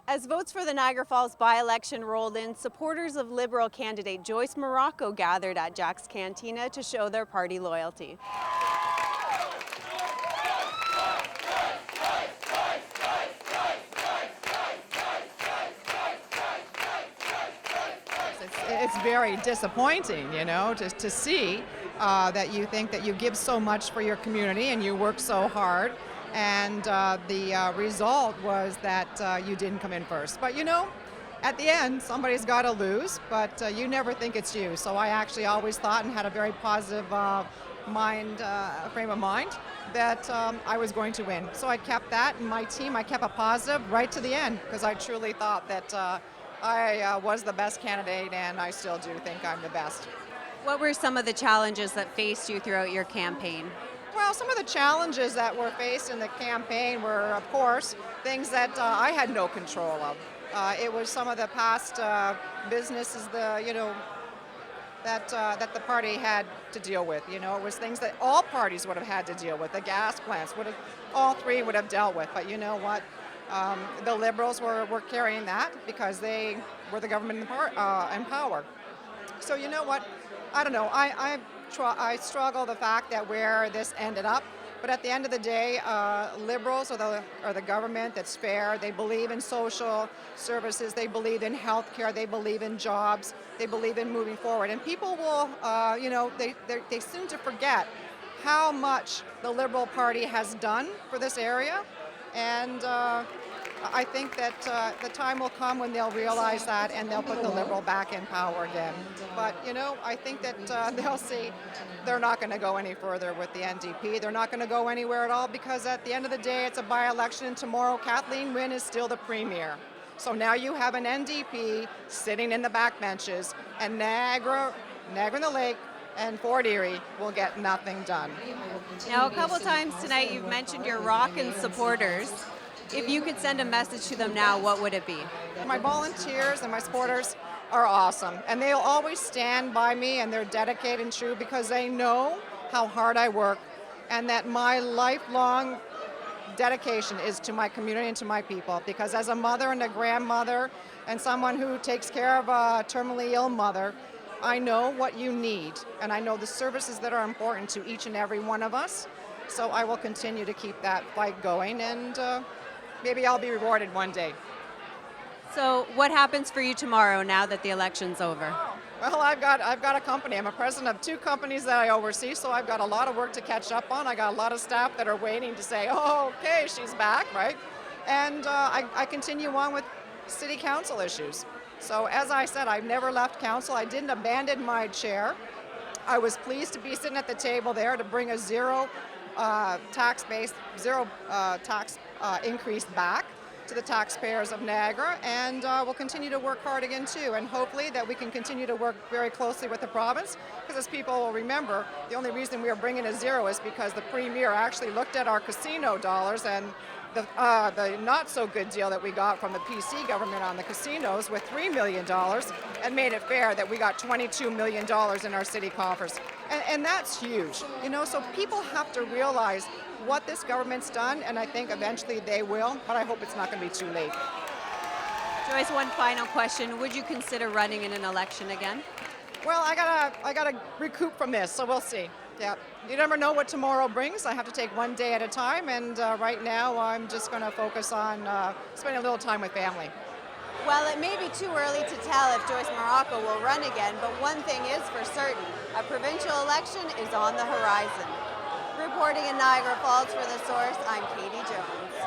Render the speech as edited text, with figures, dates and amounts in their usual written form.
As votes for the Niagara Falls by-election rolled in, supporters of Liberal candidate Joyce Morocco gathered at Jack's Cantina to show their party loyalty. It's very disappointing, to see that you think that you give so much for your community and you work so hard, and the result was that you didn't come in first. But at the end, somebody's got to lose, but you never think it's you. So I actually always thought and had a very positive frame of mind that I was going to win. So I kept that in my team. I kept it positive right to the end because I truly thought that I was the best candidate, and I still do think I'm the best. What were some of the challenges that faced you throughout your campaign? Well, some of the challenges that were faced in the campaign were, of course, things that I had no control of. It was some of the past businesses, that the party had to deal with. It was things that all parties would have had to deal with. The gas plants all three would have dealt with. But you know what? The Liberals were carrying that because they were the government in power. So you know what? I don't know. I struggle the fact that where this ended up. But at the end of the day, Liberals are the government that's fair. They believe in social services. They believe in health care. They believe in jobs. They believe in moving forward. And people will, they seem to forget how much the Liberal Party has done for this area. And I think that the time will come when they'll realize that and they'll put the Liberal back in power again. But, I think that they'll see they're not going to go any further with the N.D.P. They're not going to go anywhere at all because at the end of the day, it's a by-election, and tomorrow Kathleen Wynne is still the premier. So now you have an N.D.P. sitting in the back benches, and Niagara in the Lake and Fort Erie will get nothing done. Now, a couple times tonight you've mentioned your rockin' supporters. If you could send a message to them now, what would it be? My volunteers and my supporters are awesome, and they'll always stand by me, and they're dedicated and true because they know how hard I work and that my lifelong dedication is to my community and to my people. Because as a mother and a grandmother and someone who takes care of a terminally ill mother, I know what you need, and I know the services that are important to each and every one of us. So I will continue to keep that fight going, and maybe I'll be rewarded one day. So what happens for you tomorrow now that the election's over? Well, I've got a company. I'm a president of 2 companies that I oversee, so I've got a lot of work to catch up on. I got a lot of staff that are waiting to say, oh, okay, she's back, right? And I continue on with city council issues. So as I said, I've never left council. I didn't abandon my chair. I was pleased to be sitting at the table there to bring a zero tax increase back to the taxpayers of Niagara, and we'll continue to work hard again too, and hopefully that we can continue to work very closely with the province, because as people will remember, the only reason we are bringing a zero is because the Premier actually looked at our casino dollars and the not so good deal that we got from the PC government on the casinos with $3 million and made it fair that we got $22 million in our city coffers. And that's huge, so people have to realize what this government's done, and I think eventually they will, but I hope it's not going to be too late. Joyce, one final question. Would you consider running in an election again? Well, I gotta recoup from this, so we'll see. Yeah, you never know what tomorrow brings. I have to take one day at a time, and right now I'm just going to focus on spending a little time with family. Well, it may be too early to tell if Joyce Morocco will run again, but one thing is for certain, a provincial election is on the horizon. Reporting in Niagara Falls for The Source, I'm Katie Jones.